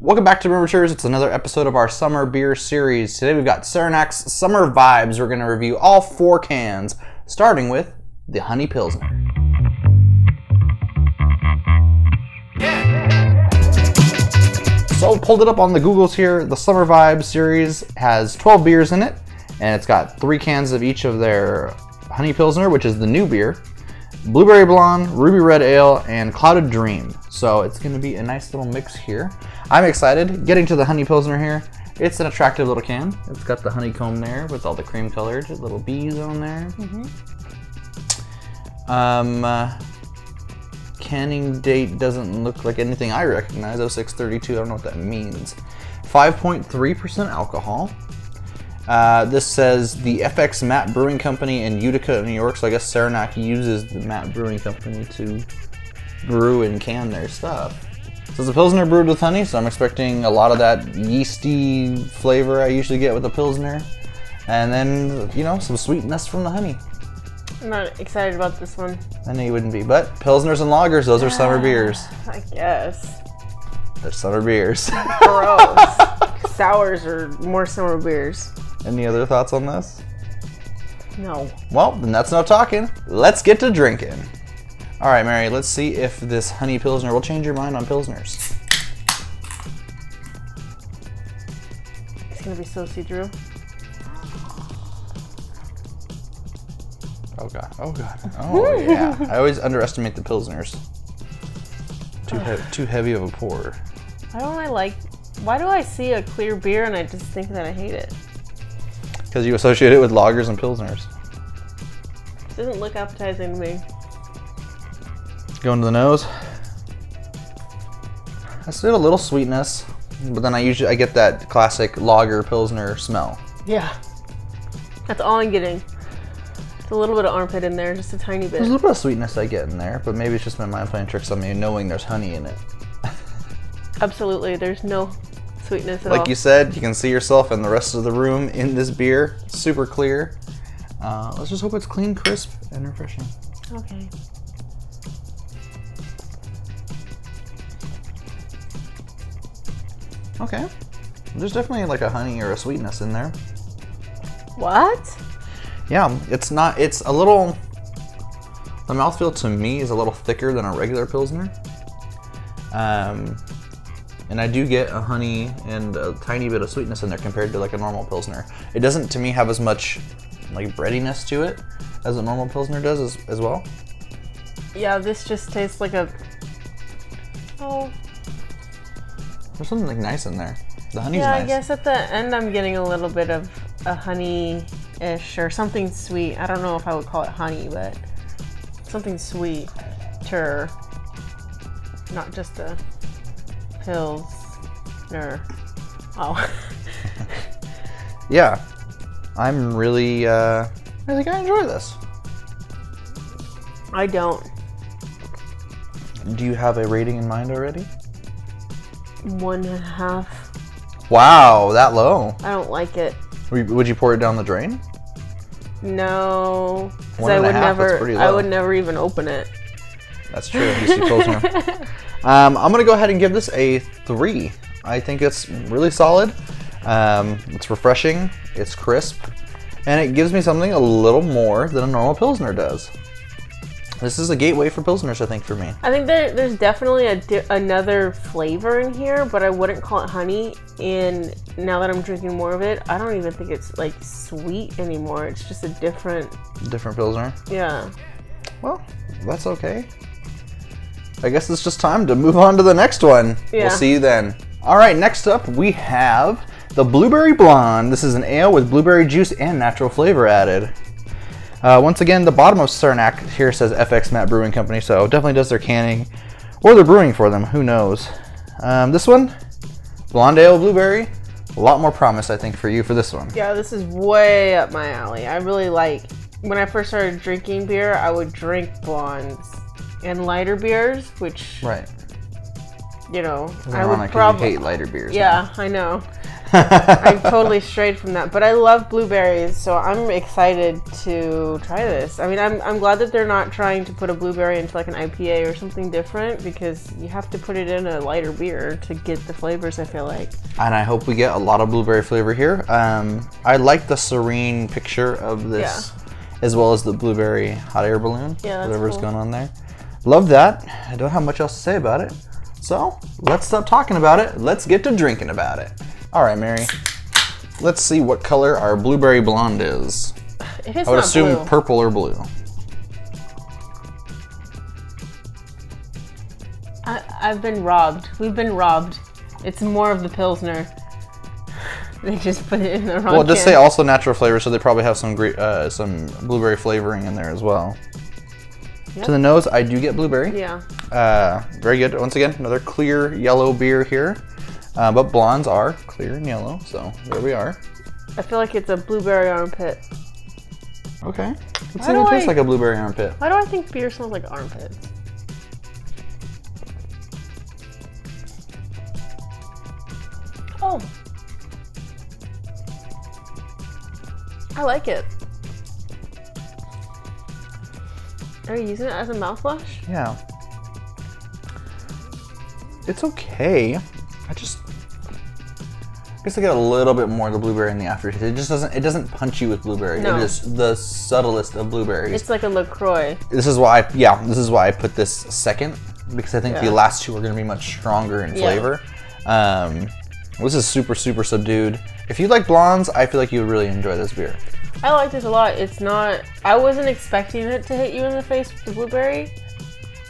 Welcome back to Rivertures. It's another episode of our summer beer series. Today we've got Saranac's Summer Vibes. We're going to review all 4 cans, starting with the Honey Pilsner. So pulled it up on the Googles here. The Summer Vibes series has 12 beers in it, and it's got 3 cans of each of their Honey Pilsner, which is the new beer, Blueberry Blonde, Ruby Red Ale, and Clouded Dream. So it's going to be a nice little mix here. I'm excited. Getting to the Honey Pilsner here. It's an attractive little can. It's got the honeycomb there with all the cream colored little bees on there. Canning date doesn't look like anything I recognize. 0632, I don't know what that means. 5.3% alcohol. This says the FX Matt Brewing Company in Utica, New York. So I guess Saranac uses the Matt Brewing Company to brew and can their stuff. So it's a Pilsner brewed with honey, so I'm expecting a lot of that yeasty flavor I usually get with a Pilsner. And then, you know, some sweetness from the honey. I'm not excited about this one. I knew you wouldn't be, but Pilsners and Lagers, those are summer beers. I guess. They're summer beers. Gross. Sours are more summer beers. Any other thoughts on this? No. Well, then that's no talking. Let's get to drinking. All right, Mary, let's see if this Honey Pilsner will change your mind on Pilsners. It's going to be so see-through. Oh, God. Oh, God. Oh, yeah. I always underestimate the Pilsners. Too heavy of a pour. Why do I see a clear beer and I just think that I hate it? Because you associate it with lagers and Pilsners. It doesn't look appetizing to me. Going to the nose. I still a little sweetness, but then I get that classic lager Pilsner smell. Yeah. That's all I'm getting. It's a little bit of armpit in there, just a tiny bit. There's a little bit of sweetness I get in there, but maybe it's just my mind playing tricks on me and knowing there's honey in it. Absolutely, there's no sweetness at all. Like you said, you can see yourself and the rest of the room in this beer. Super clear. Let's just hope it's clean, crisp, and refreshing. Okay. Okay. There's definitely like a honey or a sweetness in there. What? Yeah, it's a little, the mouthfeel to me is a little thicker than a regular Pilsner. And I do get a honey and a tiny bit of sweetness in there compared to like a normal Pilsner. It doesn't, to me, have as much like breadiness to it as a normal Pilsner does as well. Yeah, this just tastes like a... Oh. There's something like nice in there. The honey's yeah, nice. I guess at the end I'm getting a little bit of a honey-ish or something sweet. I don't know if I would call it honey, but something sweeter. Not just a Pilsner. Oh. Yeah. I'm really, I think I enjoy this. I don't. Do you have a rating in mind already? 1.5. Wow, that low. I don't like it. Would you pour it down the drain? No. 1.5, I would that's pretty low. I would never even open it. That's true. You see Pilsner. I'm going to go ahead and give this a 3. I think it's really solid. It's refreshing. It's crisp. And it gives me something a little more than a normal Pilsner does. This is a gateway for Pilsners, I think, for me. I think there's definitely another flavor in here, but I wouldn't call it honey. And now that I'm drinking more of it, I don't even think it's like sweet anymore. It's just a different Pilsner? Yeah. Well, that's okay. I guess it's just time to move on to the next one. Yeah. We'll see you then. All right, next up we have the Blueberry Blonde. This is an ale with blueberry juice and natural flavor added. Once again, the bottom of Saranac here says FX Matt Brewing Company, so definitely does their canning or their brewing for them. Who knows? This one, Blonde Ale Blueberry. A lot more promise, I think, for you for this one. Yeah, this is way up my alley. I really like, when I first started drinking beer, I would drink blondes and lighter beers, which, right. you know, It's I would ironic 'cause probably you hate lighter beers. Yeah, I know. I totally strayed from that, but I love blueberries, so I'm excited to try this. I mean, I'm glad that they're not trying to put a blueberry into like an IPA or something different, because you have to put it in a lighter beer to get the flavors, I feel like. And I hope we get a lot of blueberry flavor here. I like the serene picture of this, as well as the blueberry hot air balloon, whatever's going on there. Love that. I don't have much else to say about it. So let's stop talking about it. Let's get to drinking about it. All right, Mary. Let's see what color our blueberry blonde is. It is I would not assume blue. purple or blue. I've been robbed. We've been robbed. It's more of the Pilsner. They just put it in the wrong Well, just can. say also natural flavor, so they probably have some great, some blueberry flavoring in there as well. Yep. To the nose, I do get blueberry. Yeah. Very good. Once again, another clear yellow beer here. But blondes are clear and yellow, so there we are. I feel like it's a blueberry armpit. Okay. Let's see if it tastes like a blueberry armpit. Why do I think beer smells like armpits? Oh. I like it. Are you using it as a mouthwash? Yeah. It's okay. I guess I get a little bit more of the blueberry in the aftertaste. It doesn't punch you with blueberry. No. It is the subtlest of blueberries. It's like a LaCroix. This is why I put this second, because I think the last two are going to be much stronger in flavor. This is super, super subdued. If you like blondes, I feel like you would really enjoy this beer. I like this a lot. It's not, I wasn't expecting it to hit you in the face with the blueberry,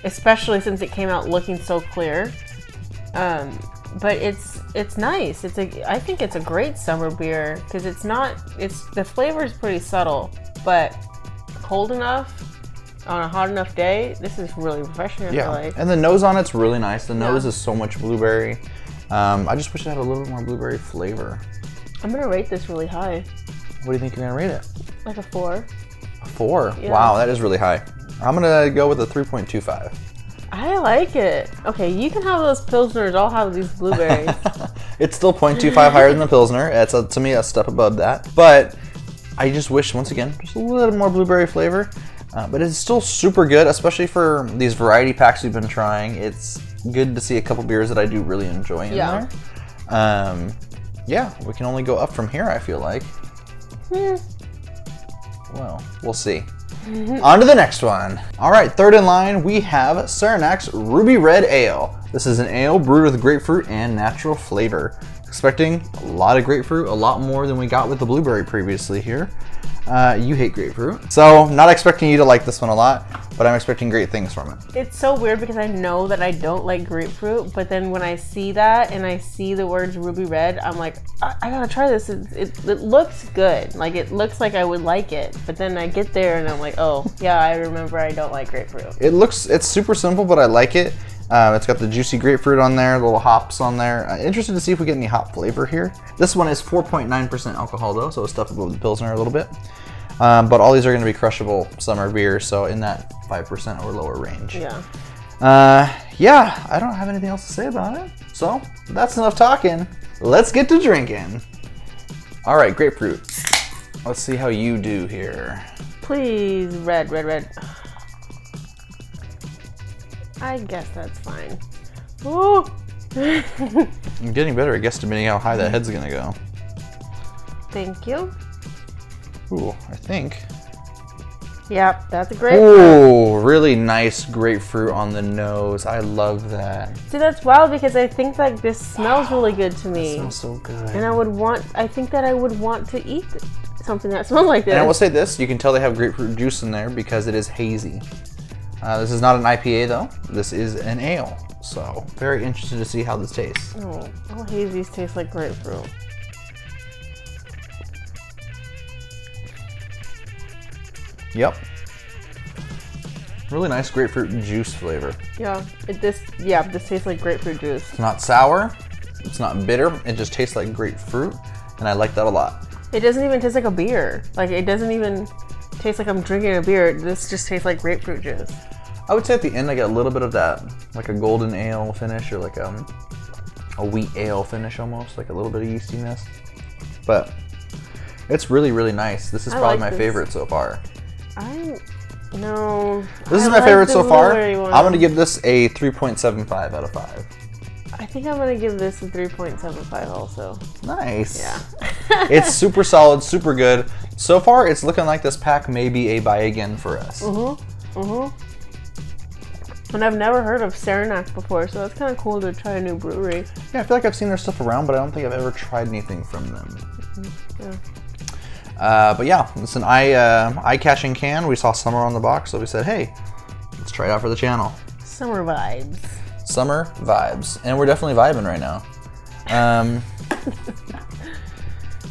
especially since it came out looking so clear. But it's nice. I think it's a great summer beer, because the flavor is pretty subtle, but cold enough on a hot enough day, this is really refreshing. I feel like. And the nose on it's really nice. The nose is so much blueberry. I just wish it had a little bit more blueberry flavor. I'm gonna rate this really high. What do you think you're gonna rate it? Like a 4. A 4? Yeah. Wow, that is really high. I'm gonna go with a 3.25. I like it. Okay, you can have those Pilsners. I'll have these blueberries. It's still 0.25 higher than the Pilsner. It's, to me, a step above that. But I just wish, once again, just a little more blueberry flavor. But it's still super good, especially for these variety packs we've been trying. It's good to see a couple beers that I do really enjoy in there. Yeah, we can only go up from here, I feel like. Well, we'll see. On to the next one. All right, third in line, we have Saranac's Ruby Red Ale. This is an ale brewed with grapefruit and natural flavor. Expecting a lot of grapefruit, a lot more than we got with the blueberry previously here. You hate grapefruit, so not expecting you to like this one a lot, but I'm expecting great things from it. It's so weird because I know that I don't like grapefruit, but then when I see that and I see the words Ruby Red, I'm like, I gotta try this. It looks good. Like, it looks like I would like it, but then I get there and I'm like, oh, yeah, I remember I don't like grapefruit. It's super simple, but I like it. It's got the juicy grapefruit on there, little hops on there. Interested to see if we get any hop flavor here. This one is 4.9% alcohol though, so a step above the Pilsner a little bit. But all these are going to be crushable summer beers, so in that 5% or lower range. Yeah. Yeah, I don't have anything else to say about it. So that's enough talking. Let's get to drinking. All right, grapefruit. Let's see how you do here. Please, red. I guess that's fine. Ooh. I'm getting better at guesstimating how high that head's gonna go. Thank you. Ooh, I think. Yep, that's a grapefruit. Ooh, really nice grapefruit on the nose. I love that. See, that's wild because I think like this smells really good to me. It smells so good. And I think that I would want to eat something that smells like this. And I will say this, you can tell they have grapefruit juice in there because it is hazy. This is not an IPA though. This is an ale. So very interested to see how this tastes. Oh, all hazies taste like grapefruit. Yep. Really nice grapefruit juice flavor. Yeah, this tastes like grapefruit juice. It's not sour. It's not bitter. It just tastes like grapefruit, and I like that a lot. It doesn't even taste like a beer. Like, it doesn't even taste like I'm drinking a beer. This just tastes like grapefruit juice. I would say at the end I get a little bit of that, like a golden ale finish or like a wheat ale finish almost, like a little bit of yeastiness. But it's really, really nice. This is probably my favorite so far. This is my favorite so far. I'm going to give this a 3.75 out of 5. I think I'm going to give this a 3.75 also. Nice. Yeah. It's super solid, super good. So far, it's looking like this pack may be a buy again for us. And I've never heard of Saranac before, so that's kind of cool to try a new brewery. Yeah, I feel like I've seen their stuff around, but I don't think I've ever tried anything from them. But yeah, it's an eye-catching can. We saw summer on the box, so we said, hey, let's try it out for the channel. Summer vibes. Summer vibes. And we're definitely vibing right now.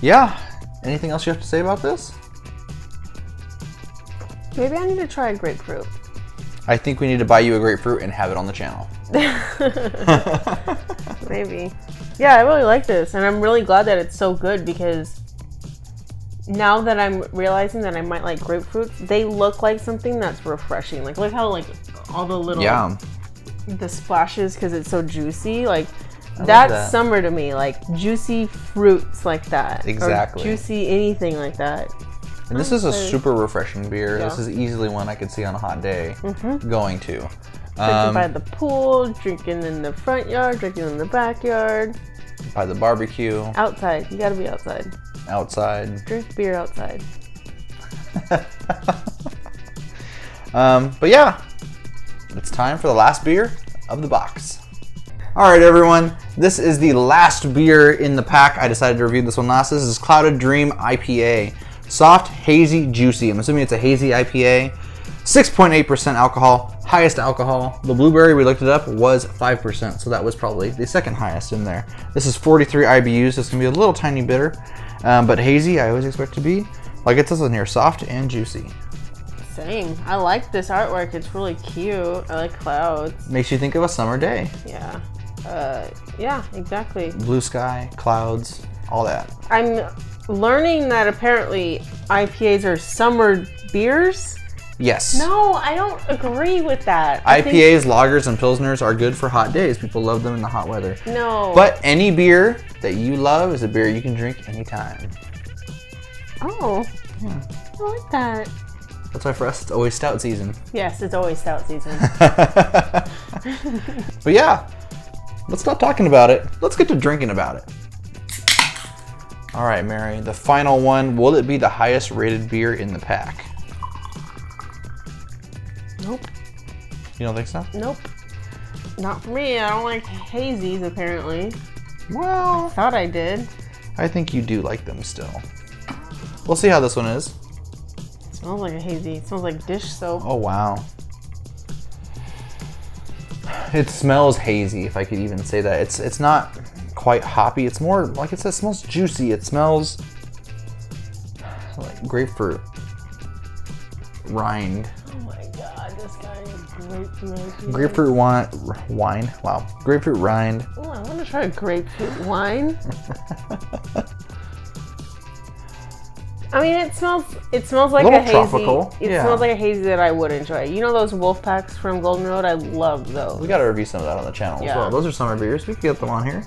Yeah. Anything else you have to say about this? Maybe I need to try a grapefruit. I think we need to buy you a grapefruit and have it on the channel. Maybe. Yeah, I really like this, and I'm really glad that it's so good because now that I'm realizing that I might like grapefruits, they look like something that's refreshing. Like, look how like all the little the splashes because it's so juicy. Like that's summer to me. Like juicy fruits like that. Exactly. Or juicy anything like that. And this is a super refreshing beer. Yeah. This is easily one I could see on a hot day going to. Drinking by the pool, drinking in the front yard, drinking in the backyard. By the barbecue. Outside. You gotta be outside. Outside. Drink beer outside. But yeah, it's time for the last beer of the box. All right, everyone. This is the last beer in the pack. I decided to review this one last. This is Clouded Dream IPA. Soft, hazy, juicy. I'm assuming it's a hazy IPA. 6.8% alcohol, highest alcohol. The blueberry, we looked it up, was 5%, so that was probably the second highest in there. This is 43 IBUs, so it's gonna be a little tiny bitter, but hazy, I always expect to be, like it says in here, soft and juicy. Same. I like this artwork. It's really cute. I like clouds. Makes you think of a summer day. Yeah. Yeah, exactly. Blue sky, clouds, all that. I'm learning that apparently IPAs are summer beers. Yes. No, I don't agree with that. IPAs, lagers, and pilsners are good for hot days. People love them in the hot weather. No. But any beer that you love is a beer you can drink anytime. Oh. Yeah. I like that. That's why for us it's always stout season. Yes, it's always stout season. But yeah, let's stop talking about it. Let's get to drinking about it. All right, Mary, the final one. Will it be the highest rated beer in the pack? Nope. You don't think so? Nope. Not for me. I don't like hazies, apparently. Well, I thought I did. I think you do like them still. We'll see how this one is. It smells like a hazy. It smells like dish soap. Oh, wow. It smells hazy, if I could even say that. It's not quite hoppy. It's more, like it says, it smells juicy. It smells like grapefruit rind. Oh my god, this guy is grapefruit. Grapefruit wine. Wow. Grapefruit rind. Oh, I want to try grapefruit wine. I mean, it smells like a hazy. Tropical. It smells like a hazy that I would enjoy. You know those wolf packs from Golden Road? I love those. We got to review some of that on the channel as well. Those are summer beers. We can get them on here.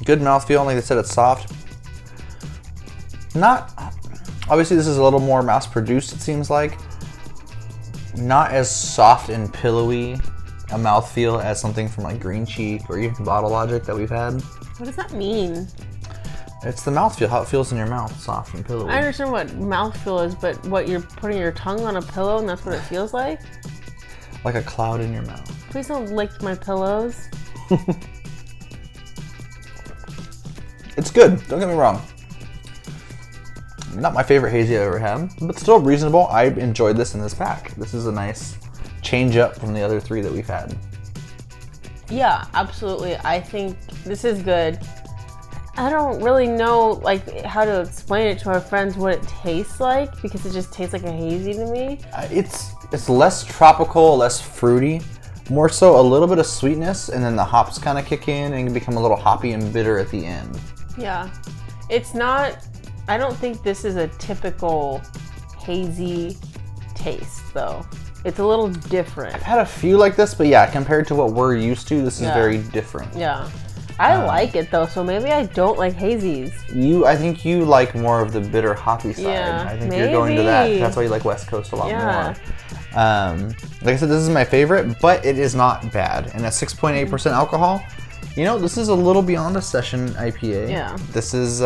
Good mouthfeel. Like they said, it's soft. Not, obviously this is a little more mass produced, it seems like. Not as soft and pillowy a mouthfeel as something from like Green Cheek or even Bottle Logic that we've had. What does that mean? It's the mouthfeel, how it feels in your mouth, soft and pillowy. I understand what mouthfeel is, but what, you're putting your tongue on a pillow and that's what it feels like? Like a cloud in your mouth. Please don't lick my pillows. It's good, don't get me wrong. Not my favorite hazy I've ever had, but still reasonable. I enjoyed this in this pack. This is a nice change up from the other three that we've had. Yeah, absolutely. I think this is good. I don't really know like how to explain it to our friends what it tastes like because it just tastes like a hazy to me. It's less tropical, less fruity, more so a little bit of sweetness, and then the hops kind of kick in and become a little hoppy and bitter at the end. Yeah, it's not I don't think this is a typical hazy taste, though. It's a little different. I've had a few like this, but yeah, compared to what we're used to, this is Yeah. very different. Yeah. I like it, though, so maybe I don't like hazies. I think you like more of the bitter hoppy side. Yeah, I think you're going to that. maybe. That's why you like West Coast a lot Yeah. more. Like I said, this is my favorite, but it is not bad. And at 6.8% alcohol, you know, this is a little beyond a session IPA. Yeah. This is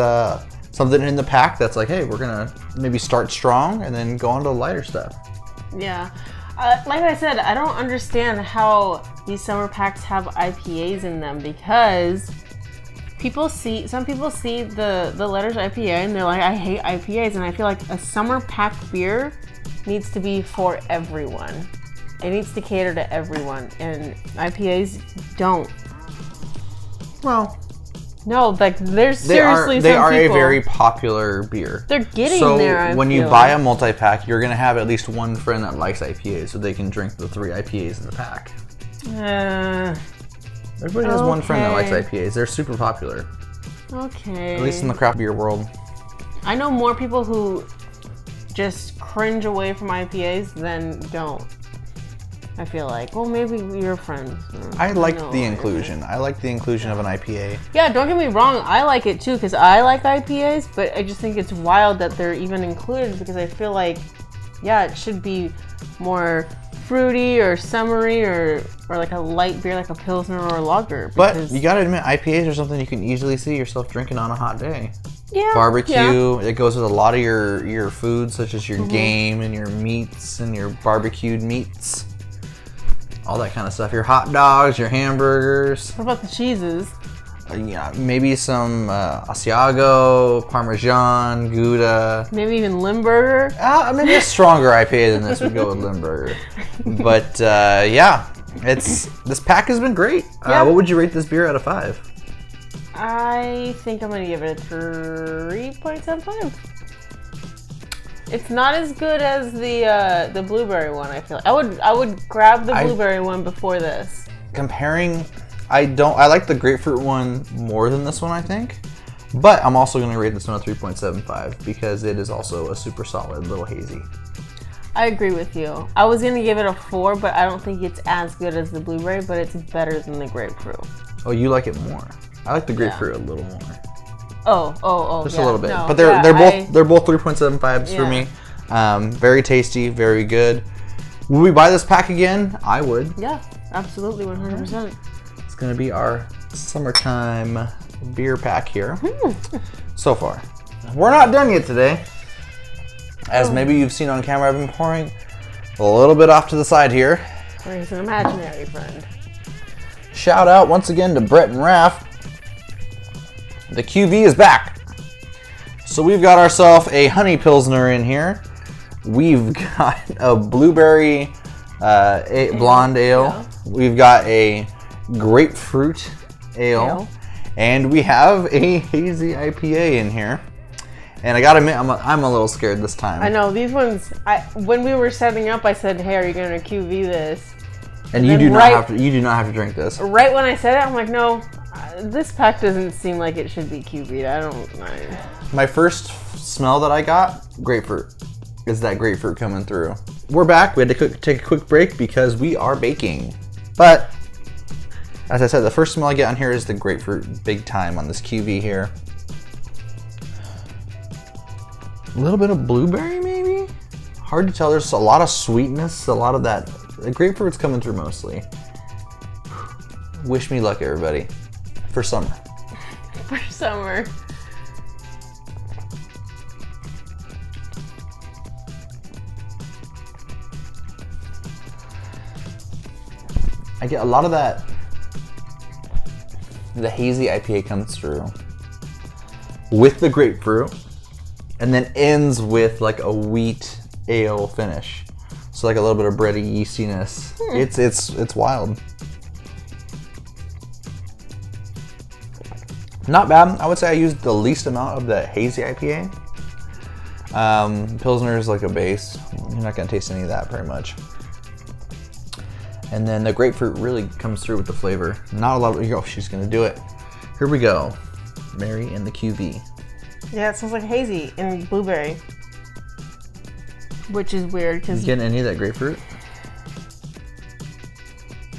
something in the pack that's like, hey, we're going to maybe start strong and then go on to lighter stuff. Yeah. Like I said, I don't understand how these summer packs have IPAs in them, because some people see the letters IPA and they're like, I hate IPAs, and I feel like a summer pack beer needs to be for everyone. It needs to cater to everyone, and IPAs don't. Well, no, like there's seriously they some are people, a very popular beer. they're getting so there. I when you feel. buy a multi-pack, you're gonna have at least one friend that likes IPAs, so they can drink the 3 IPAs in the pack. Everybody has one friend that likes okay. IPAs. They're super popular, Okay. at least in the craft beer world. I know more people who just cringe away from IPAs than don't. I feel like, well, maybe you're friends. I like know. the inclusion. I like the inclusion of an IPA. Yeah, don't get me wrong. I like it too, because I like IPAs, but I just think it's wild that they're even included, because I feel like, yeah, it should be more fruity or summery or like a light beer, like a Pilsner or a lager. But because- you gotta admit, IPAs are something you can easily see yourself drinking on a hot day. yeah, Barbecue, yeah. it goes with a lot of your foods, such as your Mm-hmm. game and your meats and your barbecued meats. All that kind of stuff. Your hot dogs, your hamburgers. What about the cheeses? Yeah, maybe some Asiago, Parmesan, Gouda. Maybe even Limburger. Maybe a stronger IPA than this would go with Limburger. But yeah, this pack has been great. Yeah. What would you rate this beer out of 5? I think I'm gonna give it a 3.75. It's not as good as the blueberry one. I feel like. I would grab the blueberry one before this. Comparing, I like the grapefruit one more than this one, I think. But I'm also going to rate this one a 3.75 because it is also a super solid little hazy. I agree with you. I was gonna give it a 4, but I don't think it's as good as the blueberry, but it's better than the grapefruit. Oh, you like it more? I like the grapefruit a little more. Oh, Just yeah, a little bit. no, But yeah, they're both 3.75s for me. Very tasty, very good. Will we buy this pack again? I would. Yeah, absolutely, 100%. It's gonna be our summertime beer pack here. So far. We're not done yet today. As maybe you've seen on camera, I've been pouring a little bit off to the side here. He's an imaginary friend. Shout out once again to Brett and Raph. The QV is back. So we've got ourselves a honey pilsner in here. We've got a blueberry blonde ale. Yeah. We've got a grapefruit ale. And we have a hazy IPA in here. And I gotta admit, I'm a little scared this time. I know, these ones, when we were setting up, I said, hey, are you gonna QV this? And you do not have to drink this. Right when I said it, I'm like, no, this pack doesn't seem like it should be QV'd. I don't know. My first smell that I got, grapefruit. Is that grapefruit coming through. We're back. We had to take a quick break because we are baking. But, as I said, the first smell I get on here is the grapefruit big time on this QV here. A little bit of blueberry maybe? Hard to tell. There's a lot of sweetness, a lot of that. The grapefruit's coming through mostly. Wish me luck, everybody. For summer. For summer. I get a lot of that. The hazy IPA comes through with the grapefruit and then ends with like a wheat ale finish. So like a little bit of bready yeastiness. It's wild. Not bad. I would say I used the least amount of the hazy IPA. Pilsner is like a base. You're not gonna taste any of that very much. And then the grapefruit really comes through with the flavor. Not a lot of, oh, she's gonna do it. Here we go. Mary and the QV. Yeah, it smells like hazy and blueberry. Which is weird because... You getting any of that grapefruit?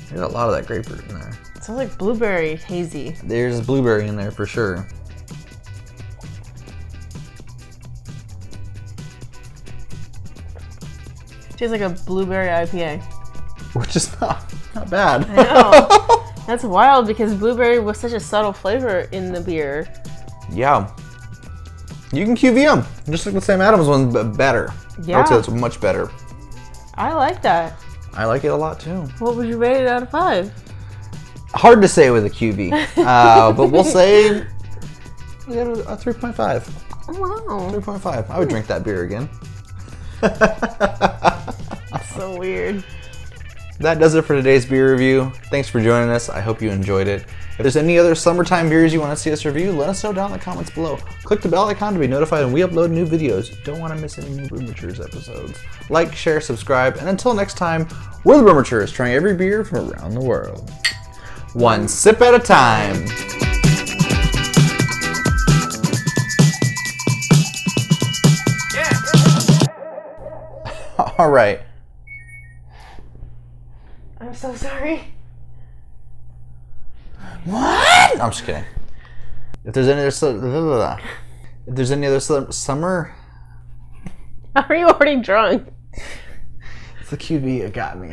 There's a lot of that grapefruit in there. It smells like blueberry hazy. There's blueberry in there for sure. Tastes like a blueberry IPA. Which is not bad. I know. That's wild because blueberry was such a subtle flavor in the beer. Yeah. You can QV them. Just like the Sam Adams one, but better. Yeah. I would say that's much better. I like that. I like it a lot too. What would you rate it out of 5? Hard to say with a QV. But we'll say we got a 3.5. Oh, wow. 3.5. I would drink that beer again. So weird. That does it for today's beer review. Thanks for joining us. I hope you enjoyed it. If there's any other summertime beers you want to see us review, let us know down in the comments below. Click the bell icon to be notified when we upload new videos. Don't want to miss any new Brewmatures episodes. Like, share, subscribe, and until next time, we're the Brewmatures, trying every beer from around the world. One sip at a time. All right. I'm so sorry. What? I'm just kidding. If there's any other summer, Are you already drunk? it's the QB that got me.